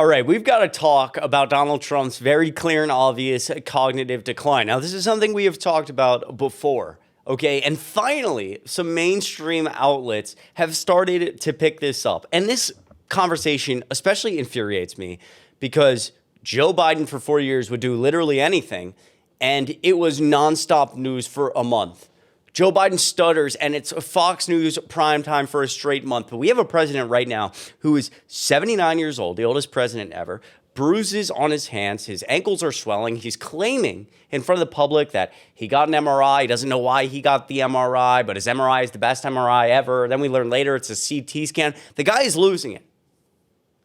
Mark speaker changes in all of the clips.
Speaker 1: All right, we've got to talk about Donald Trump's very clear and obvious cognitive decline. Now, this is something we have talked about before, okay? And finally, some mainstream outlets have started to pick this up. And this conversation especially infuriates me because Joe Biden for 4 years would do literally anything, and it was nonstop news for a month. Joe Biden stutters, and it's Fox News primetime for a straight month. But we have a president right now who is 79 years old, the oldest president ever, bruises on his hands, his ankles are swelling. He's claiming in front of the public that he got an MRI. He doesn't know why he got the MRI, but his MRI is the best MRI ever. Then we learn later it's a CT scan. The guy is losing it.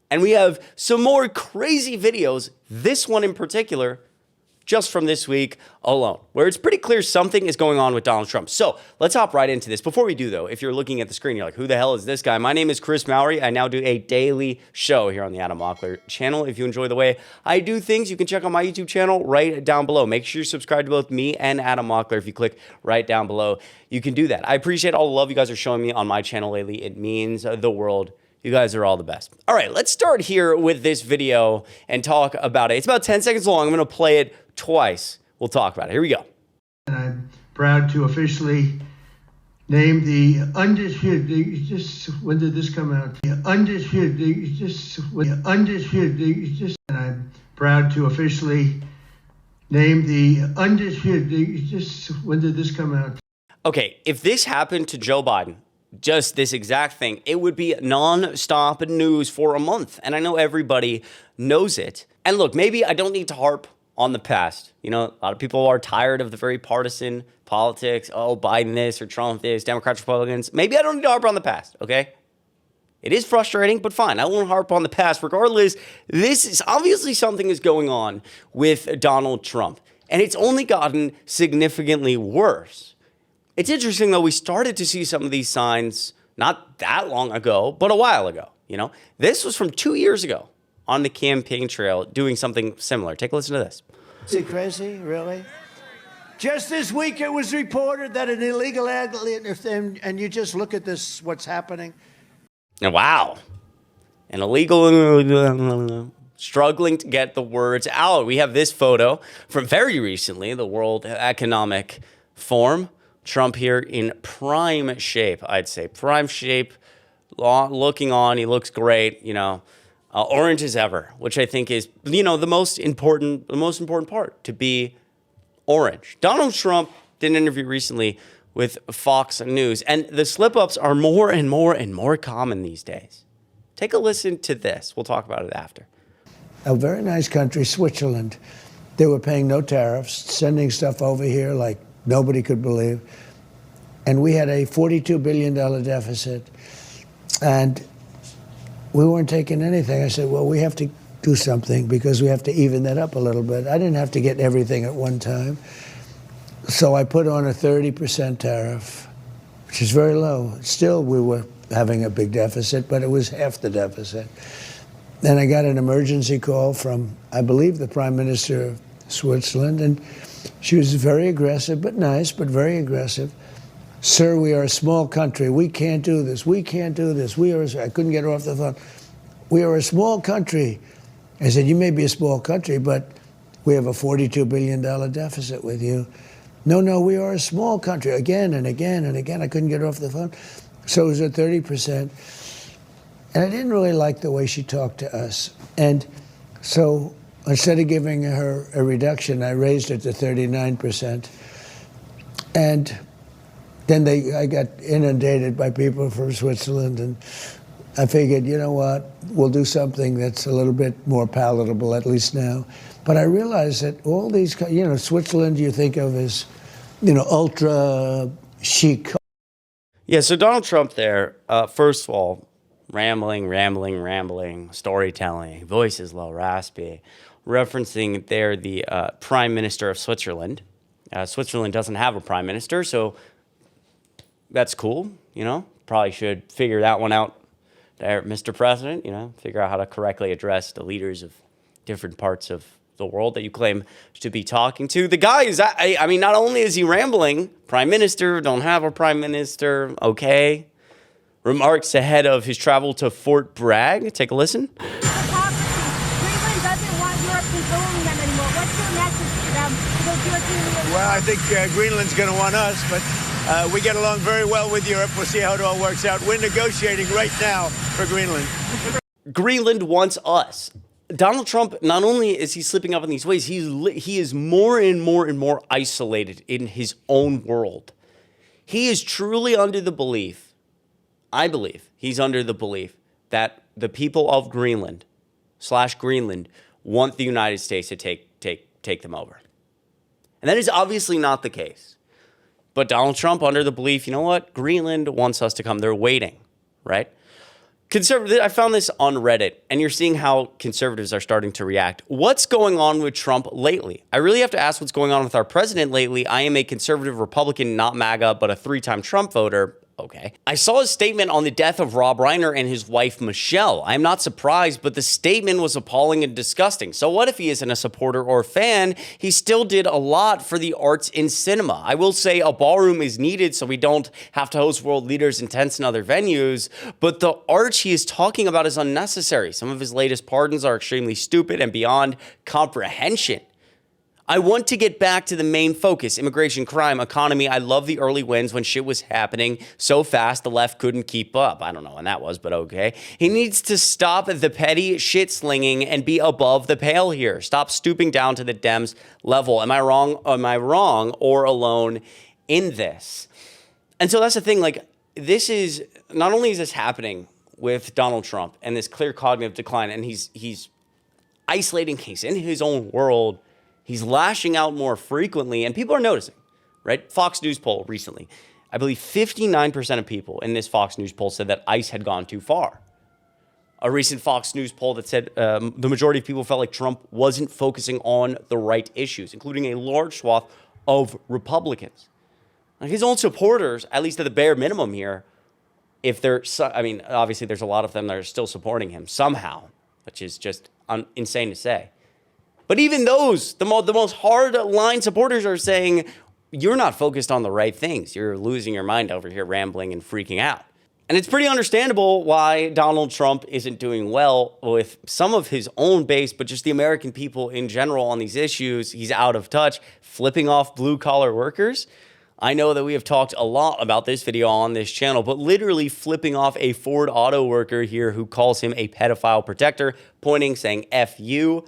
Speaker 1: And we have some more crazy videos, this one in particular, just from this week alone, where it's pretty clear something is going on with Donald Trump. So let's hop right into this. Before we do, though, if you're looking at the screen, you're like, who the hell is this guy? My name is Chris Mowrey. I now do a daily show here on the Adam Mockler channel. If you enjoy the way I do things, you can check out my YouTube channel right down below. Make sure you subscribe to both me and Adam Mockler. If you click right down below, you can do that. I appreciate all the love you guys are showing me on my channel lately. It means the world. You guys are all the best. All right, let's start here with this video and talk about it. It's about 10 seconds long. I'm going to play it twice. We'll talk about it. Here we go.
Speaker 2: And I'm proud to officially name the Undisputed, when did this come out? The Undisputed, and I'm proud to officially name the Undisputed, when did this come out?
Speaker 1: Okay, if this happened to Joe Biden, just this exact thing, it would be non-stop news for a month. And I know everybody knows it. And look, maybe I don't need to harp on the past. You know, a lot of people are tired of the very partisan politics. Oh, Biden this or Trump this, Democrats, Republicans. Maybe I don't need to harp on the past, okay? It is frustrating, but fine. I won't harp on the past. Regardless, this is obviously something is going on with Donald Trump. And it's only gotten significantly worse. It's interesting, though, we started to see some of these signs not that long ago, but a while ago. You know, this was from 2 years ago on the campaign trail doing something similar. Take a listen to this.
Speaker 3: Is it crazy, really? Just this week it was reported that an illegal alien, and you just look at this, what's happening.
Speaker 1: Wow. An illegal, struggling to get the words out. We have this photo from very recently, the World Economic Forum. Trump here in prime shape, I'd say. Prime shape, looking on. He looks great, you know. Orange as ever, which I think is, you know, the most important part, to be orange. Donald Trump did an interview recently with Fox News, and the slip-ups are more and more and more common these days. Take a listen to this. We'll talk about it after.
Speaker 4: A very nice country, Switzerland. They were paying no tariffs, sending stuff over here like nobody could believe. And we had a $42 billion deficit. And we weren't taking anything. I said, well, we have to do something because we have to even that up a little bit. I didn't have to get everything at one time. So I put on a 30% tariff, which is very low. Still, we were having a big deficit, but it was half the deficit. Then I got an emergency call from, I believe, the Prime Minister of Switzerland, and she was very aggressive, but nice, but very aggressive. Sir, we are a small country. We can't do this. We can't do this. I couldn't get her off the phone. We are a small country. I said, you may be a small country, but we have a $42 billion deficit with you. No, we are a small country. Again and again and again. I couldn't get her off the phone. So it was at 30%. And I didn't really like the way she talked to us. And so instead of giving her a reduction, I raised it to 39%. And then I got inundated by people from Switzerland, and I figured, you know what, we'll do something that's a little bit more palatable, at least now. But I realized that all these, you know, Switzerland you think of as, you know, ultra chic.
Speaker 1: Yeah, so Donald Trump there, first of all, rambling, storytelling, voice is low, raspy, referencing there the Prime Minister of Switzerland. Switzerland doesn't have a prime minister, so that's cool, you know. Probably should figure that one out there, Mr. President, you know, figure out how to correctly address the leaders of different parts of the world that you claim to be talking to. The guy is, I mean, not only is he rambling, prime minister, don't have a prime minister, okay. Remarks ahead of his travel to Fort Bragg. Take a listen.
Speaker 5: Hypocrisy, want Europe controlling them anymore. What's your message to them, to those European leaders?
Speaker 3: Well, I think Greenland's going to want us, but we get along very well with Europe. We'll see how it all works out. We're negotiating right now for Greenland.
Speaker 1: Greenland wants us. Donald Trump, not only is he slipping up in these ways, he is more and more and more isolated in his own world. He is truly under the belief, I believe, he's under the belief that the people of Greenland want the United States to take them over. And that is obviously not the case. But Donald Trump under the belief, you know what? Greenland wants us to come. They're waiting, right? Conservative, I found this on Reddit, and you're seeing how conservatives are starting to react. What's going on with Trump lately? I really have to ask what's going on with our president lately. I am a conservative Republican, not MAGA, but a 3-time Trump voter. Okay. I saw a statement on the death of Rob Reiner and his wife, Michelle. I'm not surprised, but the statement was appalling and disgusting. So what if he isn't a supporter or fan? He still did a lot for the arts in cinema. I will say a ballroom is needed so we don't have to host world leaders in tents and other venues, but the arch he is talking about is unnecessary. Some of his latest pardons are extremely stupid and beyond comprehension. I want to get back to the main focus, immigration, crime, economy. I love the early wins when shit was happening so fast the left couldn't keep up. I don't know when that was, but okay. He needs to stop the petty shit slinging and be above the pale here. Stop stooping down to the Dems level. Am I wrong or alone in this? And so that's the thing, like, this is, not only is this happening with Donald Trump and this clear cognitive decline, and he's isolating, he's in his own world, he's lashing out more frequently, and people are noticing, right? Fox News poll recently, I believe 59% of people in this Fox News poll said that ICE had gone too far. A recent Fox News poll that said the majority of people felt like Trump wasn't focusing on the right issues, including a large swath of Republicans. Like his own supporters, at least at the bare minimum here, if they're, I mean, obviously there's a lot of them that are still supporting him somehow, which is just insane to say. But even those, the most hard-line supporters are saying, you're not focused on the right things. You're losing your mind over here, rambling and freaking out. And it's pretty understandable why Donald Trump isn't doing well with some of his own base, but just the American people in general on these issues. He's out of touch, flipping off blue-collar workers. I know that we have talked a lot about this video on this channel, but literally flipping off a Ford auto worker here who calls him a pedophile protector, pointing, saying, F you,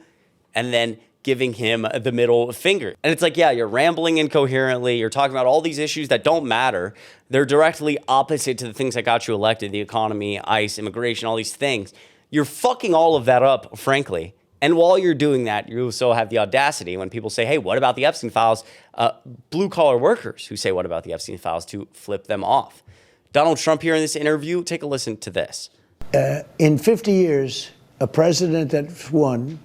Speaker 1: and then giving him the middle finger. And it's like, yeah, you're rambling incoherently. You're talking about all these issues that don't matter. They're directly opposite to the things that got you elected, the economy, ICE, immigration, all these things. You're fucking all of that up, frankly. And while you're doing that, you also have the audacity when people say, hey, what about the Epstein files? Blue-collar workers who say, what about the Epstein files, to flip them off. Donald Trump here in this interview, take a listen to this.
Speaker 4: In 50 years, a president that won,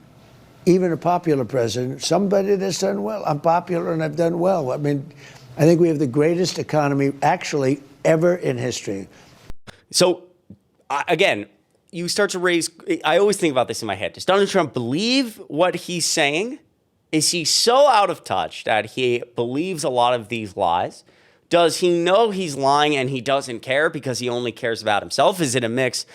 Speaker 4: even a popular president, somebody that's done well. I'm popular and I've done well. I mean, I think we have the greatest economy actually ever in history.
Speaker 1: So, again, you start to raise, I always think about this in my head. Does Donald Trump believe what he's saying? Is he so out of touch that he believes a lot of these lies? Does he know he's lying and he doesn't care because he only cares about himself? Is it a mix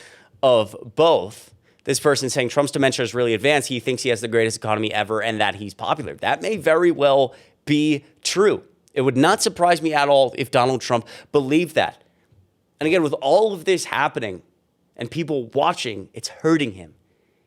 Speaker 1: of both? This person saying Trump's dementia is really advanced. He thinks he has the greatest economy ever and that he's popular. That may very well be true. It would not surprise me at all if Donald Trump believed that. And again, with all of this happening and people watching, it's hurting him.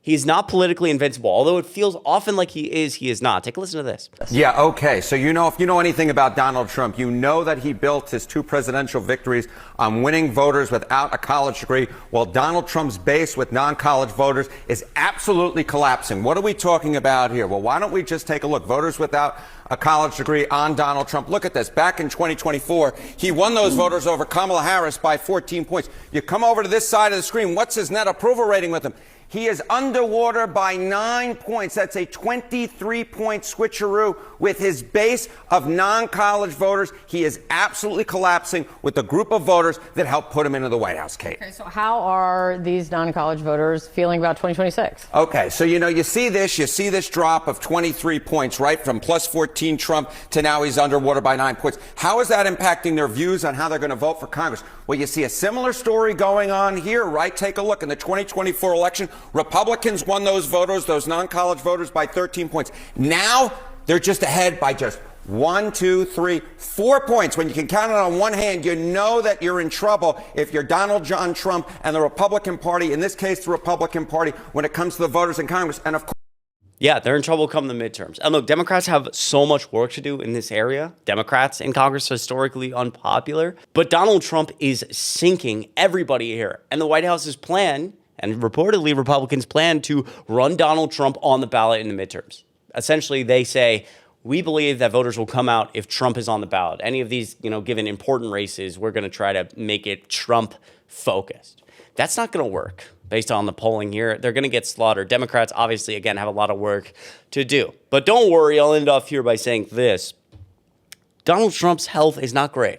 Speaker 1: He is not politically invincible. Although it feels often like he is not. Take a listen to this.
Speaker 6: Yeah, okay. So if you know anything about Donald Trump, you know that he built his 2 presidential victories on winning voters without a college degree, while Donald Trump's base with non-college voters is absolutely collapsing. What are we talking about here? Well, why don't we just take a look? Voters without a college degree on Donald Trump. Look at this. Back in 2024, he won those voters over Kamala Harris by 14 points. You come over to this side of the screen. What's his net approval rating with him? He is underwater by 9 points. That's a 23-point switcheroo with his base of non-college voters. He is absolutely collapsing with the group of voters that helped put him into the White House, Kate.
Speaker 7: Okay, so how are these non-college voters feeling about 2026?
Speaker 6: Okay, so you see this drop of 23 points, right? From plus 14 Trump to now he's underwater by 9 points. How is that impacting their views on how they're going to vote for Congress? Well, you see a similar story going on here, right? Take a look in the 2024 election. Republicans won those voters, those non-college voters, by 13 points. Now they're just ahead by just 1, 2, 3, 4 points. When you can count it on one hand, you know that you're in trouble if you're Donald John Trump and the Republican Party, in this case, the Republican Party, when it comes to the voters in Congress. And of course,
Speaker 1: yeah, they're in trouble come the midterms. And look, Democrats have so much work to do in this area. Democrats in Congress are historically unpopular. But Donald Trump is sinking everybody here. And the White House's plan, and reportedly Republicans plan to run Donald Trump on the ballot in the midterms. Essentially, they say, we believe that voters will come out if Trump is on the ballot. Any of these, given important races, we're going to try to make it Trump focused. That's not going to work. Based on the polling here, they're going to get slaughtered. Democrats, obviously, again, have a lot of work to do. But don't worry, I'll end off here by saying this. Donald Trump's health is not great.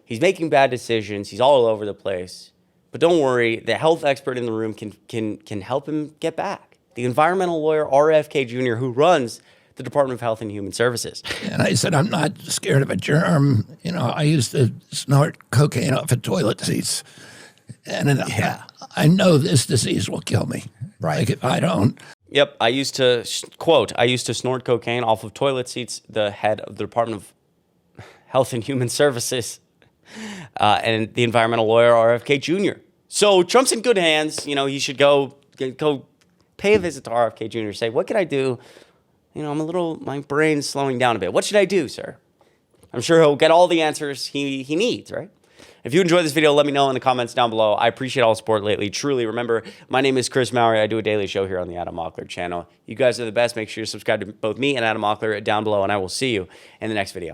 Speaker 1: He's making bad decisions. He's all over the place. But don't worry, the health expert in the room can help him get back. The environmental lawyer, RFK Jr., who runs the Department of Health and Human Services.
Speaker 8: And I said, I'm not scared of a germ. I used to snort cocaine off of toilet seats. And I know this disease will kill me. Right. Like if I don't.
Speaker 1: Yep. I used to snort cocaine off of toilet seats, the head of the Department of Health and Human Services, and the environmental lawyer, RFK Jr. So Trump's in good hands. He should go pay a visit to RFK Jr. Say, what can I do? My brain's slowing down a bit. What should I do, sir? I'm sure he'll get all the answers he needs, right? If you enjoyed this video, let me know in the comments down below. I appreciate all the support lately. Truly, remember, my name is Chris Mowrey. I do a daily show here on the Adam Mockler channel. You guys are the best. Make sure you subscribe to both me and Adam Mockler down below, and I will see you in the next video.